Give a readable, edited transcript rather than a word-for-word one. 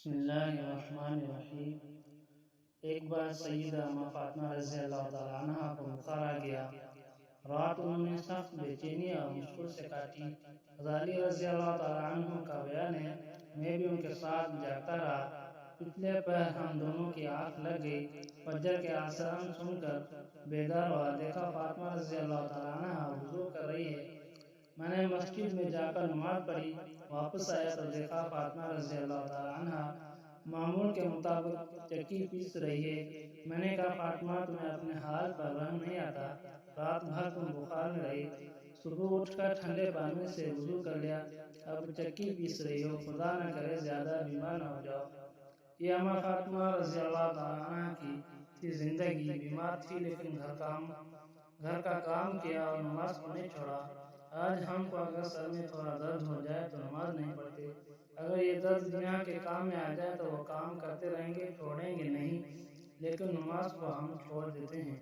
بسم اللہ الرحمن الرحیم۔ ایک بار سیدہ اما فاطمہ رضی اللہ تعالیٰ عنہ کو بخار آ گیا۔ رات انہوں نے سخت بے چینی اور مشکل سے کاٹی۔ غزالی رضی اللہ تعالیٰ عنہ کا بیان ہے، میں بھی ان کے ساتھ جاگتا رہا۔ پچھلے پہر ہم دونوں کی آنکھ لگ گئی۔ فجر کے آذان سن کر بیدار ہوا، دیکھا فاطمہ رضی اللہ تعالیٰ عنہ وضو کر رہی ہے۔ میں نے مسجد میں جا کر نماز پڑھی، واپس آیا تو دیکھا فاطمہ رضی اللہ تعالیٰ عنہ معمول کے مطابق چکی پیس رہی ہے۔ میں نے کہا فاطمہ تمہیں اپنے حال پر رحم نہیں آتا، رات بھر تم بخار میں رہی، صبح اٹھ کر ٹھنڈے پانی سے وضو کر لیا، اب چکی پیس رہی ہو، خدا نہ کرے زیادہ بیمار نہ ہو جاؤ۔ یہ اما فاطمہ رضی اللہ تعالیٰ عنہ کی تھی زندگی۔ بیمار تھی لیکن گھر کا کام کیا اور نماز کو نہیں چھوڑا۔ آج ہم کو اگر سر میں تھوڑا درد ہو جائے تو نماز نہیں پڑھتے، اگر یہ درد دنیا کے کام میں آ جائے تو وہ کام کرتے رہیں گے، چھوڑیں گے نہیں، لیکن نماز کو ہم چھوڑ دیتے ہیں۔